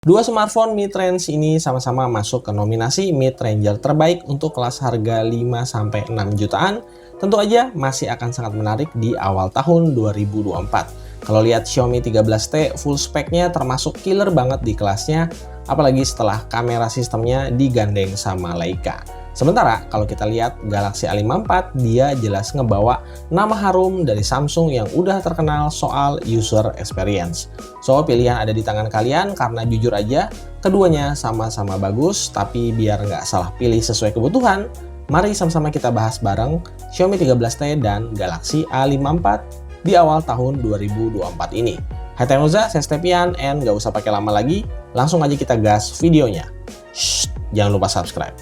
Dua smartphone mid-range ini sama-sama masuk ke nominasi mid-ranger terbaik untuk kelas harga 5-6 jutaan. Tentu aja masih akan sangat menarik di awal tahun 2024. Kalau lihat Xiaomi 13T full speknya termasuk killer banget di kelasnya, apalagi setelah kamera sistemnya digandeng sama Leica. Sementara kalau kita lihat Galaxy A54, dia jelas ngebawa nama harum dari Samsung yang udah terkenal soal user experience. So, pilihan ada di tangan kalian karena jujur aja, keduanya sama-sama bagus, tapi biar nggak salah pilih sesuai kebutuhan, mari sama-sama kita bahas bareng Xiaomi 13T dan Galaxy A54 di awal tahun 2024 ini. Hai Tenuza, saya Stepian, and nggak usah pakai lama lagi, langsung aja kita gas videonya. Shh, jangan lupa subscribe.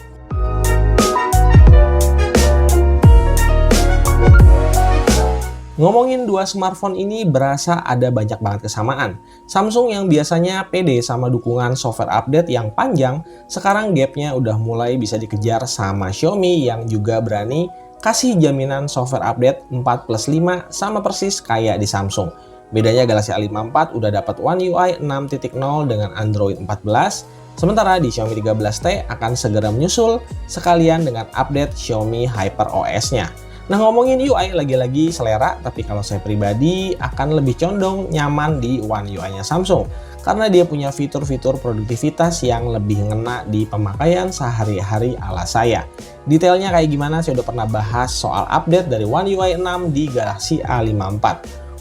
Ngomongin dua smartphone ini berasa ada banyak banget kesamaan. Samsung yang biasanya pede sama dukungan software update yang panjang, sekarang gapnya udah mulai bisa dikejar sama Xiaomi yang juga berani kasih jaminan software update 4+5 sama persis kayak di Samsung. Bedanya Galaxy A54 udah dapat One UI 6.0 dengan Android 14, sementara di Xiaomi 13T akan segera menyusul sekalian dengan update Xiaomi HyperOS-nya. Nah, ngomongin UI lagi-lagi selera, tapi kalau saya pribadi akan lebih condong nyaman di One UI-nya Samsung karena dia punya fitur-fitur produktivitas yang lebih ngena di pemakaian sehari-hari ala saya. Detailnya kayak gimana saya udah pernah bahas soal update dari One UI 6 di Galaxy A54.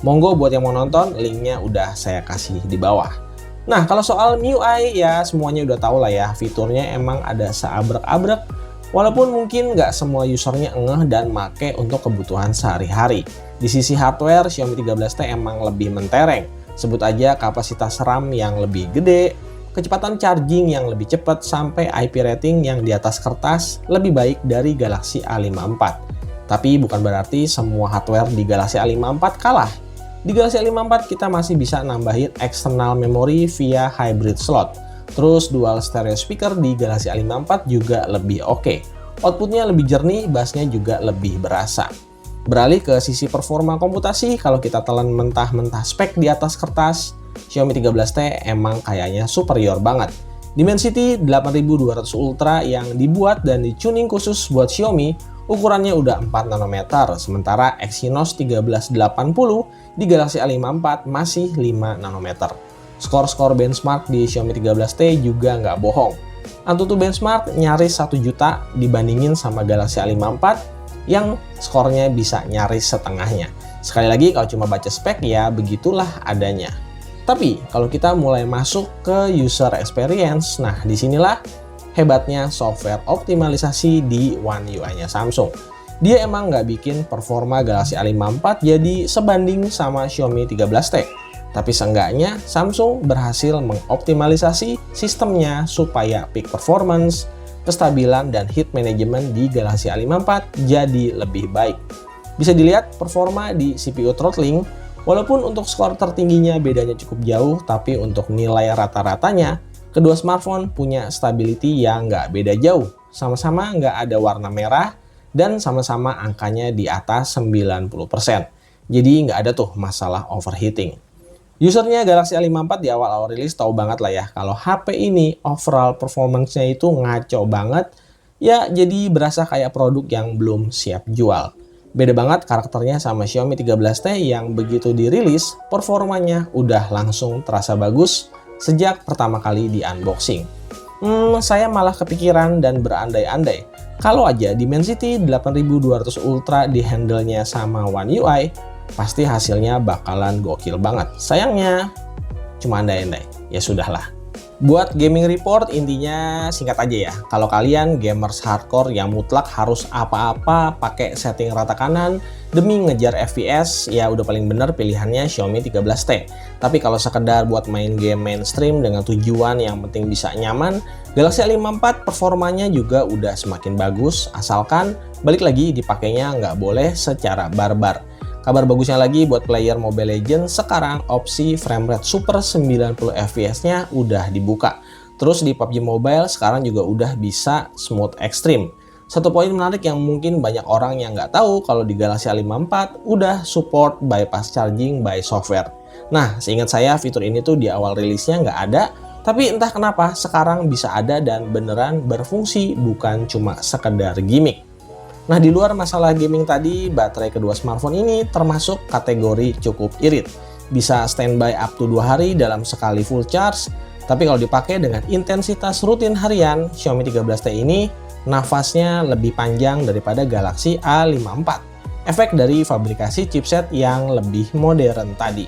Monggo buat yang mau nonton, linknya udah saya kasih di bawah. Nah, kalau soal MIUI ya semuanya udah tahu lah ya, fiturnya emang ada seabrek-abrek. Walaupun mungkin nggak semua usernya ngeh dan make untuk kebutuhan sehari-hari. Di sisi hardware, Xiaomi 13T emang lebih mentereng. Sebut aja kapasitas RAM yang lebih gede, kecepatan charging yang lebih cepat, sampai IP rating yang di atas kertas lebih baik dari Galaxy A54. Tapi bukan berarti semua hardware di Galaxy A54 kalah. Di Galaxy A54 kita masih bisa nambahin external memory via hybrid slot. Terus dual stereo speaker di Galaxy A54 juga lebih oke. Outputnya lebih jernih, bassnya juga lebih berasa. Beralih ke sisi performa komputasi, kalau kita telan mentah-mentah spek di atas kertas, Xiaomi 13T emang kayaknya superior banget. Dimensity 8200 Ultra yang dibuat dan dicuning khusus buat Xiaomi, ukurannya udah 4 nanometer, sementara Exynos 1380 di Galaxy A54 masih 5 nanometer. Skor-skor benchmark di Xiaomi 13T juga nggak bohong. Antutu benchmark nyaris 1 juta dibandingin sama Galaxy A54 yang skornya bisa nyaris setengahnya. Sekali lagi kalau cuma baca spek ya begitulah adanya. Tapi kalau kita mulai masuk ke user experience, nah disinilah hebatnya software optimalisasi di One UI-nya Samsung. Dia emang nggak bikin performa Galaxy A54 jadi sebanding sama Xiaomi 13T. Tapi seenggaknya Samsung berhasil mengoptimalisasi sistemnya supaya peak performance, kestabilan, dan heat management di Galaxy A54 jadi lebih baik. Bisa dilihat performa di CPU throttling, walaupun untuk skor tertingginya bedanya cukup jauh, tapi untuk nilai rata-ratanya, kedua smartphone punya stability yang nggak beda jauh. Sama-sama nggak ada warna merah, dan sama-sama angkanya di atas 90%. Jadi nggak ada tuh masalah overheating. Usernya Galaxy A54 di awal-awal rilis tahu banget lah ya kalau HP ini overall performance-nya itu ngaco banget, ya jadi berasa kayak produk yang belum siap jual. Beda banget karakternya sama Xiaomi 13T yang begitu dirilis, performanya udah langsung terasa bagus sejak pertama kali di unboxing. Saya malah kepikiran dan berandai-andai, kalau aja Dimensity 8200 Ultra di handle-nya sama One UI, pasti hasilnya bakalan gokil banget. Sayangnya, cuma andai-andai. Ya sudahlah. Buat gaming report, intinya singkat aja ya. Kalau kalian gamers hardcore yang mutlak harus apa-apa pakai setting rata kanan demi ngejar FPS, ya udah paling bener pilihannya Xiaomi 13T. Tapi kalau sekedar buat main game mainstream dengan tujuan yang penting bisa nyaman, Galaxy A54 performanya juga udah semakin bagus, asalkan balik lagi dipakainya nggak boleh secara barbar. Kabar bagusnya lagi buat player Mobile Legends, sekarang opsi framerate super 90 fps-nya udah dibuka. Terus di PUBG Mobile sekarang juga udah bisa smooth extreme. Satu poin menarik yang mungkin banyak orang yang nggak tahu kalau di Galaxy A54 udah support bypass charging by software. Nah, seingat saya fitur ini tuh di awal rilisnya nggak ada, Tapi entah kenapa sekarang bisa ada dan beneran berfungsi, bukan cuma sekedar gimmick. Nah, di luar masalah gaming tadi, baterai kedua smartphone ini termasuk kategori cukup irit. Bisa standby up to 2 hari dalam sekali full charge, tapi kalau dipakai dengan intensitas rutin harian, Xiaomi 13T ini nafasnya lebih panjang daripada Galaxy A54. Efek dari fabrikasi chipset yang lebih modern tadi.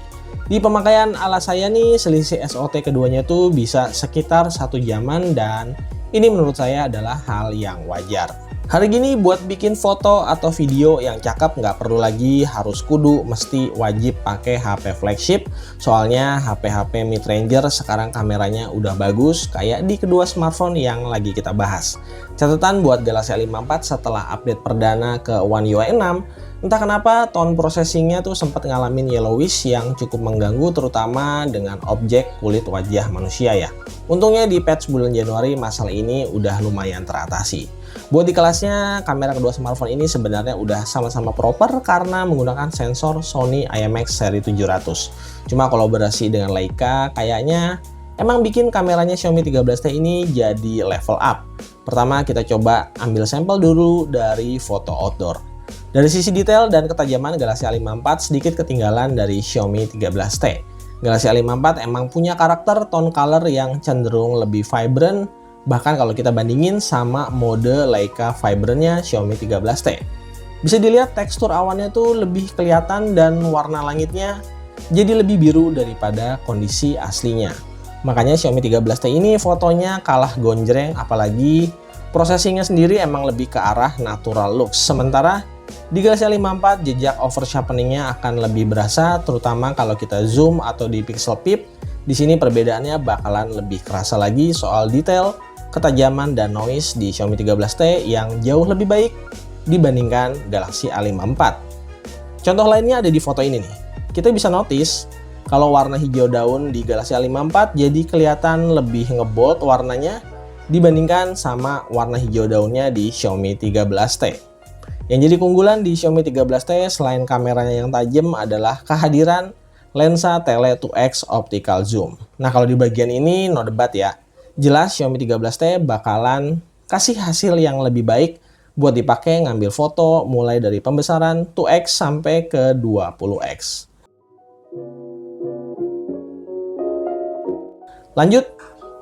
Di pemakaian ala saya nih, selisih SOT keduanya tuh bisa sekitar 1 jaman dan ini menurut saya adalah hal yang wajar. Hari gini buat bikin foto atau video yang cakep nggak perlu lagi harus kudu mesti wajib pakai HP flagship. Soalnya HP-HP mid-ranger sekarang kameranya udah bagus kayak di kedua smartphone yang lagi kita bahas. Catatan buat Galaxy A54 setelah update perdana ke One UI 6, entah kenapa tone processingnya tuh sempat ngalamin yellowish yang cukup mengganggu terutama dengan objek kulit wajah manusia ya. Untungnya di patch bulan Januari masalah ini udah lumayan teratasi. Buat di kelasnya, kamera kedua smartphone ini sebenarnya udah sama-sama proper karena menggunakan sensor Sony IMX seri 700. Cuma kolaborasi dengan Leica kayaknya emang bikin kameranya Xiaomi 13T ini jadi level up. Pertama kita coba ambil sampel dulu dari foto outdoor. Dari sisi detail dan ketajaman Galaxy A54 sedikit ketinggalan dari Xiaomi 13T. Galaxy A54 emang punya karakter tone color yang cenderung lebih vibrant, bahkan kalau kita bandingin sama mode Leica Vibrant-nya Xiaomi 13T. Bisa dilihat tekstur awannya tuh lebih kelihatan dan warna langitnya jadi lebih biru daripada kondisi aslinya. Makanya Xiaomi 13T ini fotonya kalah gonjreng, apalagi processingnya sendiri emang lebih ke arah natural looks. Sementara di Galaxy A54 jejak oversharpeningnya akan lebih berasa, terutama kalau kita zoom atau di pixel peep. Di sini perbedaannya bakalan lebih kerasa lagi soal detail, ketajaman dan noise di Xiaomi 13T yang jauh lebih baik dibandingkan Galaxy A54. Contoh lainnya ada di foto ini nih. Kita bisa notice kalau warna hijau daun di Galaxy A54 jadi kelihatan lebih ngebold warnanya dibandingkan sama warna hijau daunnya di Xiaomi 13T. Yang jadi keunggulan di Xiaomi 13T selain kameranya yang tajam adalah kehadiran lensa tele 2x optical zoom. Nah, kalau di bagian ini no debat ya. Jelas Xiaomi 13T bakalan kasih hasil yang lebih baik buat dipakai ngambil foto mulai dari pembesaran 2x sampai ke 20x. Lanjut,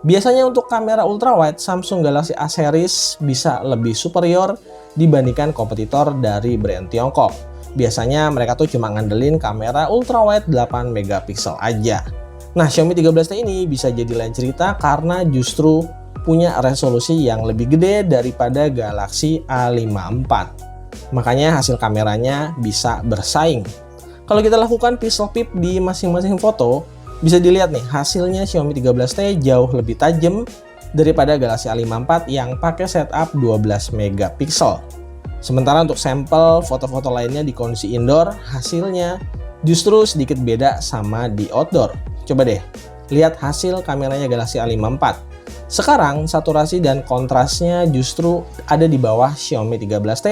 biasanya untuk kamera ultrawide Samsung Galaxy A series bisa lebih superior dibandingkan kompetitor dari brand Tiongkok. Biasanya mereka tuh cuma ngandelin kamera ultrawide 8 megapiksel aja. Nah, Xiaomi 13T ini bisa jadi lain cerita karena justru punya resolusi yang lebih gede daripada Galaxy A54. Makanya hasil kameranya bisa bersaing. Kalau kita lakukan pixel peep di masing-masing foto, bisa dilihat nih hasilnya Xiaomi 13T jauh lebih tajam daripada Galaxy A54 yang pakai setup 12 megapiksel. Sementara untuk sampel foto-foto lainnya di kondisi indoor, hasilnya justru sedikit beda sama di outdoor. Coba deh, lihat hasil kameranya Galaxy A54. Sekarang saturasi dan kontrasnya justru ada di bawah Xiaomi 13T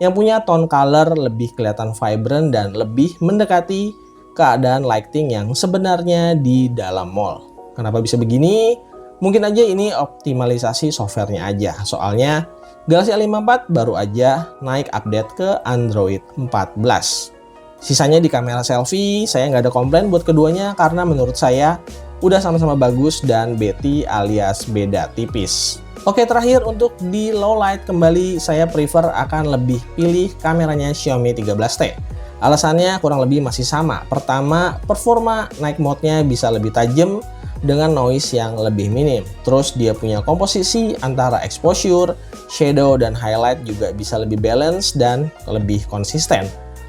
yang punya tone color lebih kelihatan vibrant dan lebih mendekati keadaan lighting yang sebenarnya di dalam mall. Kenapa bisa begini? Mungkin aja ini optimalisasi softwarenya aja. Soalnya Galaxy A54 baru aja naik update ke Android 14. Sisanya di kamera selfie, saya nggak ada komplain buat keduanya karena menurut saya udah sama-sama bagus dan Betty alias beda tipis. Oke, terakhir untuk di low light kembali saya prefer akan lebih pilih kameranya Xiaomi 13T. Alasannya kurang lebih masih sama. Pertama, performa night mode-nya bisa lebih tajam dengan noise yang lebih minim. Terus dia punya komposisi antara exposure, shadow, dan highlight juga bisa lebih balance dan lebih konsisten.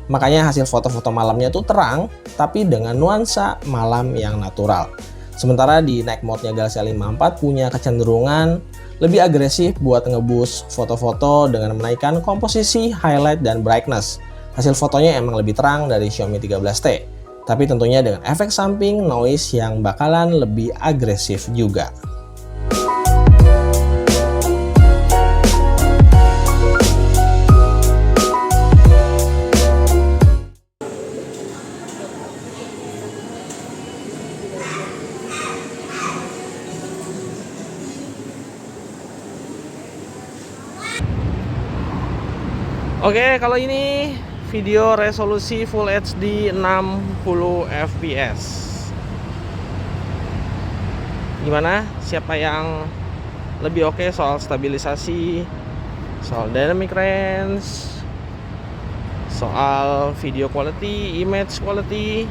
Makanya hasil foto-foto malamnya tuh terang, tapi dengan nuansa malam yang natural. Sementara di night mode-nya Galaxy A54 punya kecenderungan lebih agresif buat ngeboost foto-foto dengan menaikkan komposisi, highlight, dan brightness. Hasil fotonya emang lebih terang dari Xiaomi 13T, tapi tentunya dengan efek samping noise yang bakalan lebih agresif juga. Oke, kalau ini video resolusi Full HD 60 fps. Gimana? Siapa yang lebih oke soal stabilisasi, soal dynamic range, soal video quality, image quality?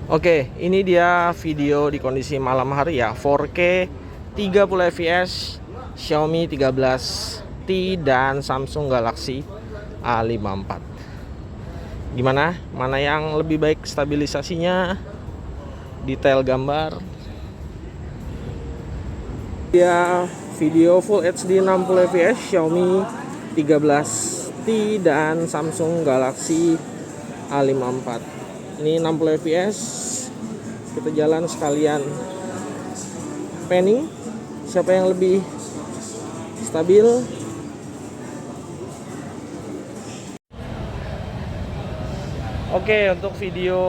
Oke, ini dia video di kondisi malam hari ya, 4K 30 fps Xiaomi 13T dan Samsung Galaxy A54. Gimana? Mana yang lebih baik stabilisasinya, detail gambar? Ya, video Full HD 60 fps Xiaomi 13T dan Samsung Galaxy A54. Ini 60 fps, kita jalan sekalian panning, siapa yang lebih stabil. Oke, untuk video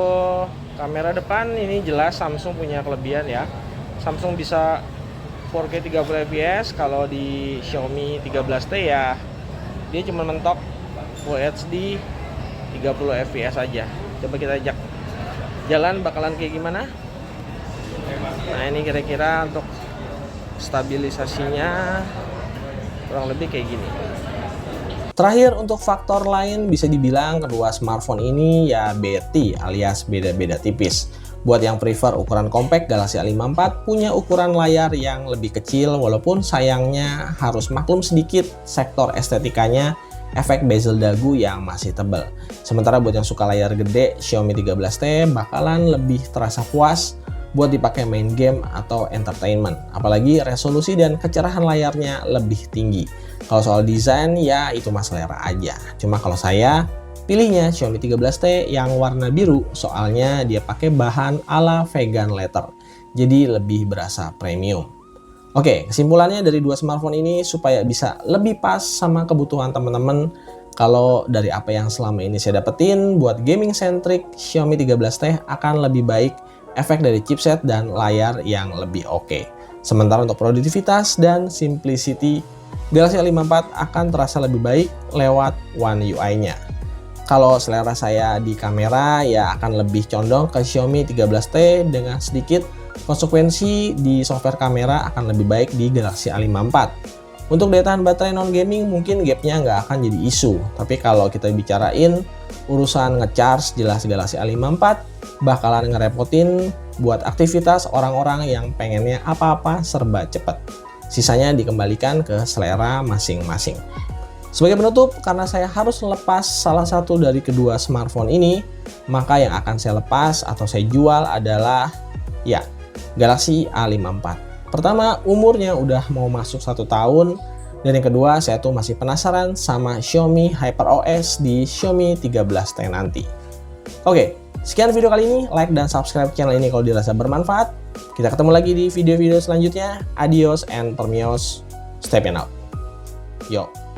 kamera depan ini jelas Samsung punya kelebihan ya. Samsung bisa 4K 30 fps, kalau di Xiaomi 13T ya dia cuma mentok Full HD 30 fps aja. Coba kita ajak jalan bakalan kayak gimana. Nah, ini kira-kira untuk stabilisasinya kurang lebih kayak gini. Terakhir, untuk faktor lain bisa dibilang kedua smartphone ini ya BT alias beda-beda tipis. Buat yang prefer ukuran compact, Galaxy A54 punya ukuran layar yang lebih kecil, walaupun sayangnya harus maklum sedikit sektor estetikanya, efek bezel dagu yang masih tebal. Sementara buat yang suka layar gede, Xiaomi 13T bakalan lebih terasa puas buat dipakai main game atau entertainment. Apalagi resolusi dan kecerahan layarnya lebih tinggi. Kalau soal desain ya itu mas selera aja. Cuma kalau saya pilihnya Xiaomi 13T yang warna biru, soalnya dia pakai bahan ala vegan leather. Jadi lebih berasa premium. Oke, kesimpulannya dari dua smartphone ini supaya bisa lebih pas sama kebutuhan teman-teman. Kalau dari apa yang selama ini saya dapetin, buat gaming centric Xiaomi 13T akan lebih baik efek dari chipset dan layar yang lebih oke. Sementara untuk produktivitas dan simplicity, Galaxy A54 akan terasa lebih baik lewat One UI-nya. Kalau selera saya di kamera ya akan lebih condong ke Xiaomi 13T dengan sedikit konsekuensi di software kamera akan lebih baik di Galaxy A54. Untuk daya tahan baterai non-gaming mungkin gapnya nggak akan jadi isu. Tapi kalau kita bicarain urusan ngecharge, jelas Galaxy A54 bakalan ngerepotin buat aktivitas orang-orang yang pengennya apa-apa serba cepat. Sisanya dikembalikan ke selera masing-masing. Sebagai penutup, karena saya harus lepas salah satu dari kedua smartphone ini, maka yang akan saya lepas atau saya jual adalah ya Galaxy A54. Pertama, umurnya udah mau masuk 1 tahun. Dan yang kedua, saya tuh masih penasaran sama Xiaomi HyperOS di Xiaomi 13T nanti. Oke, sekian video kali ini. Like dan subscribe channel ini kalau dirasa bermanfaat. Kita ketemu lagi di video-video selanjutnya. Adios and permios. Step out. Yo.